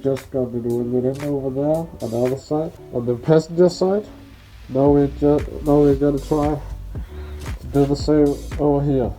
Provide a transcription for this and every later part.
just got it welded in over there on the other side, on the passenger side. Now we're gonna try to do the same over here.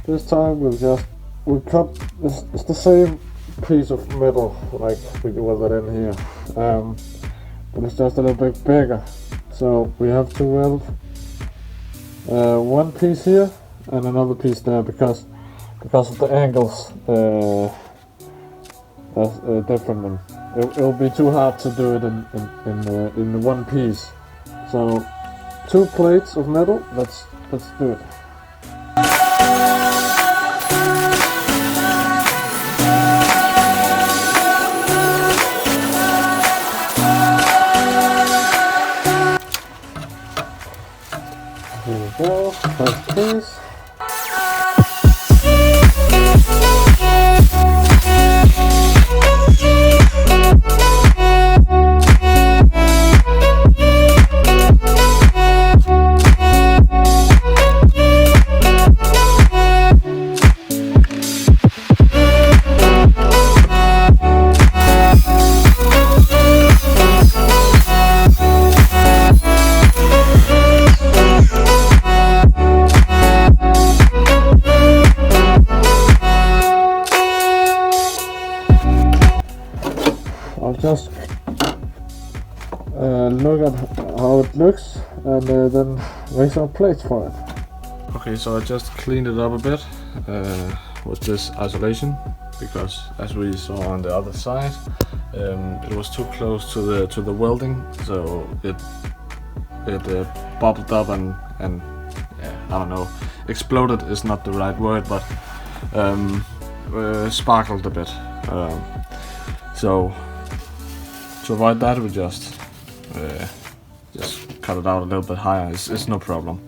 This time we'll cut. It's the same piece of metal like we welded in here, but it's just a little bit bigger. So we have to weld one piece here and another piece there because of the angles. That's different one. It'll be too hard to do it in one piece. So 2 plates of metal. Let's do it. Here we go. First piece. Just look at how it looks and then make some plates for it. Okay, so I just cleaned it up a bit with this isolation because, as we saw on the other side, it was too close to the welding, so it bubbled up and yeah, I don't know, exploded is not the right word, but sparkled a bit. So to avoid that, we just cut it out a little bit higher. It's no problem.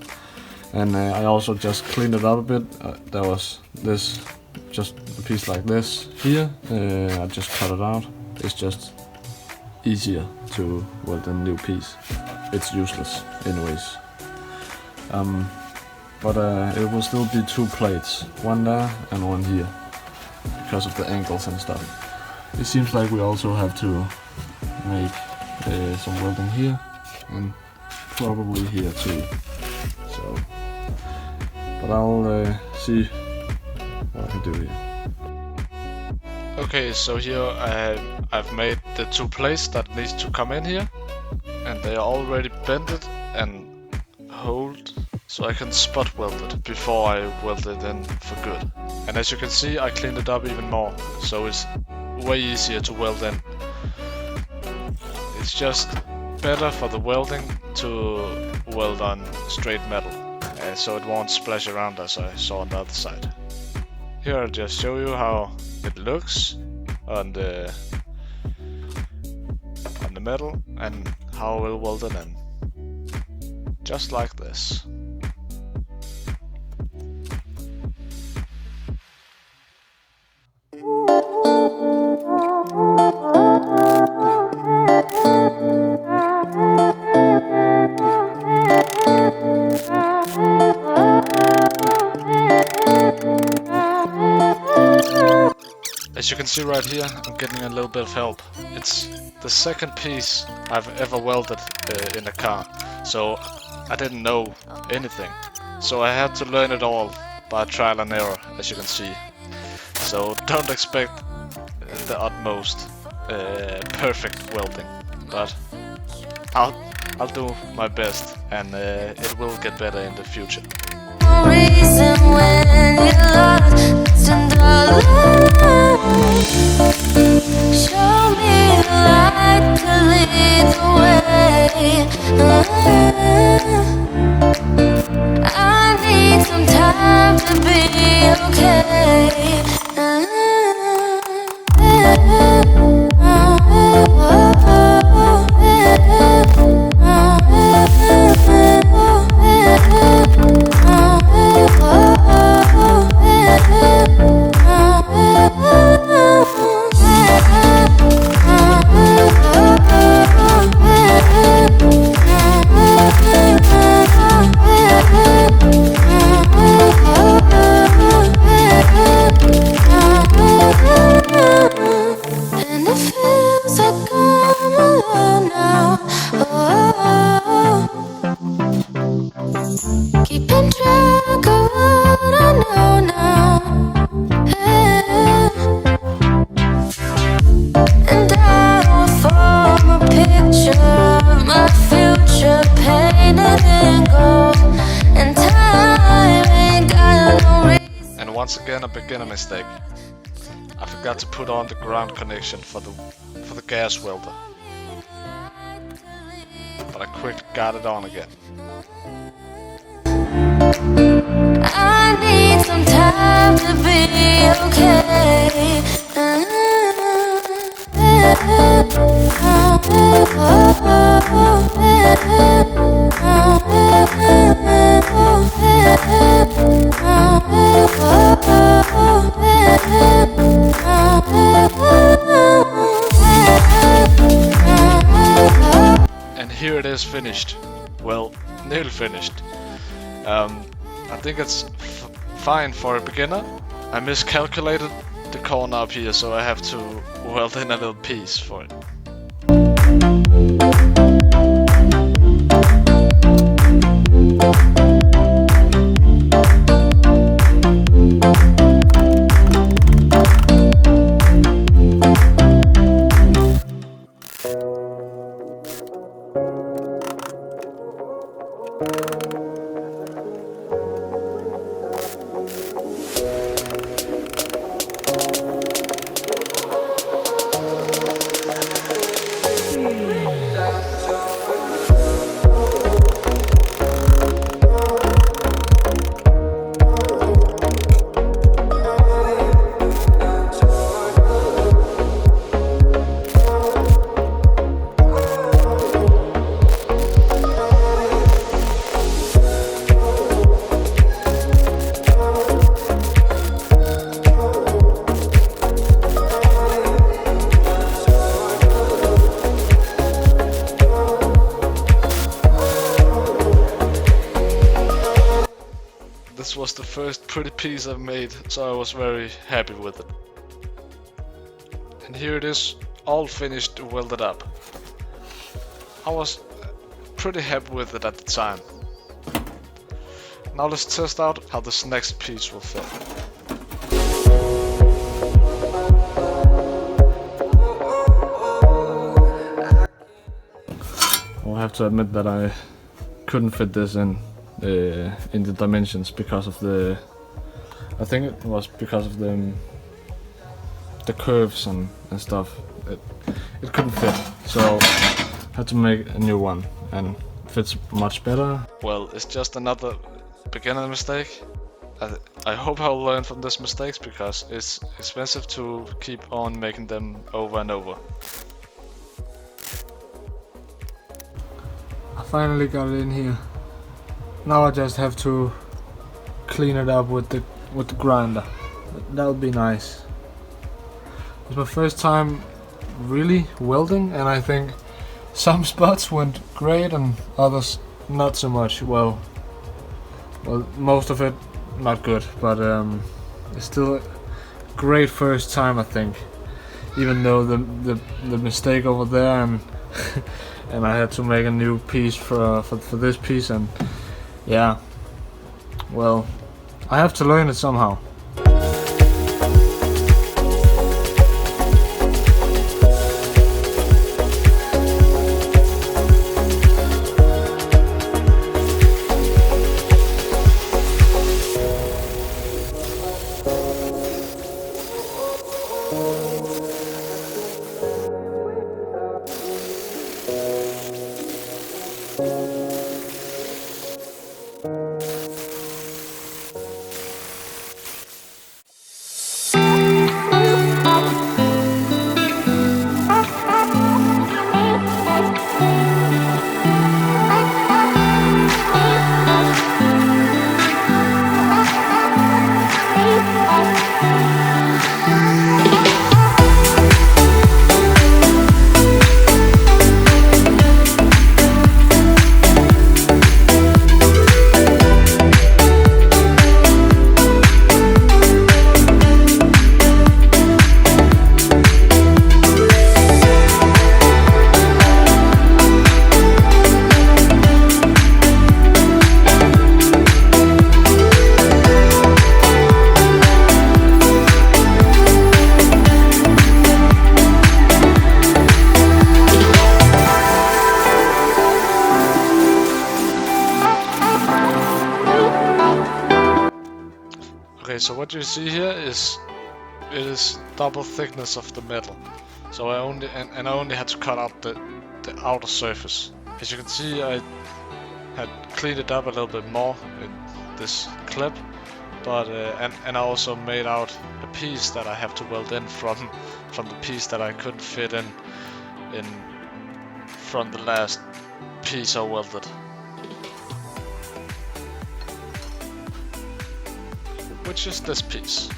And I also just cleaned it up a bit. There was this, just a piece like this here. I just cut it out. It's just easier to weld a new piece. It's useless anyways. But it will still be 2 plates, one there and one here, because of the angles and stuff. It seems like we also have to make some welding here and probably here too. So, but I'll see what I can do here. Okay, so here I've made the 2 plates that needs to come in here, and they are already bended and hold, so I can spot weld it before I weld it in for good. And as you can see, I cleaned it up even more, so it's way easier to weld in. It's just better for the welding to weld on straight metal, so it won't splash around as I saw on the other side. Here I'll just show you how it looks on the metal and how we'll weld it in. Just like this. As you can see right here, I'm getting a little bit of help. It's the second piece I've ever welded in a car, so I didn't know anything. So I had to learn it all by trial and error, as you can see. So don't expect the utmost perfect welding, but I'll do my best, and it will get better in the future. Show me the light to lead the way. I need some time to be okay. our future painted in gold, and time ain't got no reason. And once again a beginner mistake. I forgot to put on the ground connection for the gas welder. But I quickly got it on again. I need some time to be okay. And here it is finished. Well, nearly finished. I think it's fine for a beginner. I miscalculated the corner up here, so I have to weld in a little piece for it. This was the first pretty piece I've made, so I was very happy with it. And here it is, all finished, welded up. I was pretty happy with it at the time. Now let's test out how this next piece will fit. I'll have to admit that I couldn't fit this in the dimensions because of the, I think it was because of the curves and stuff. It couldn't fit, so I had to make a new one, and it fits much better. Well, it's just another beginner mistake. I hope I'll learn from these mistakes, because it's expensive to keep on making them over and over. I finally got it in here. Now I just have to clean it up with the grinder. That would be nice. It's my first time really welding, and I think some spots went great and others not so much. Well, most of it not good, but it's still a great first time, I think. Even though the mistake over there, and and I had to make a new piece for this piece, and yeah, well, I have to learn it somehow. so what you see here is it is double thickness of the metal. So I only had to cut out the outer surface. As you can see, I had cleaned it up a little bit more in this clip, but and I also made out a piece that I have to weld in from the piece that I couldn't fit in from the last piece I welded, which is this piece.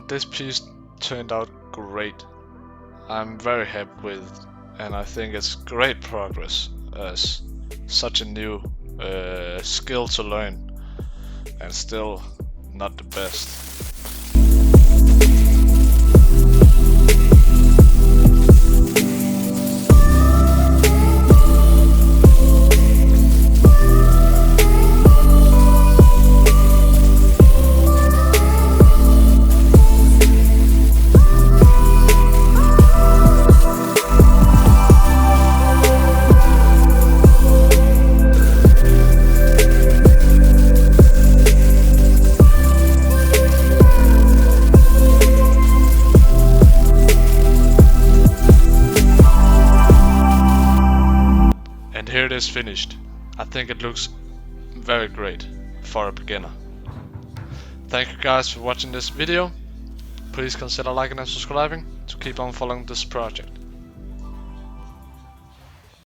This piece turned out great. I'm very happy with, and I think it's great progress as such a new skill to learn, and still not the best. Here it is finished. I think it looks very great for a beginner. Thank you guys for watching this video. Please consider liking and subscribing to keep on following this project.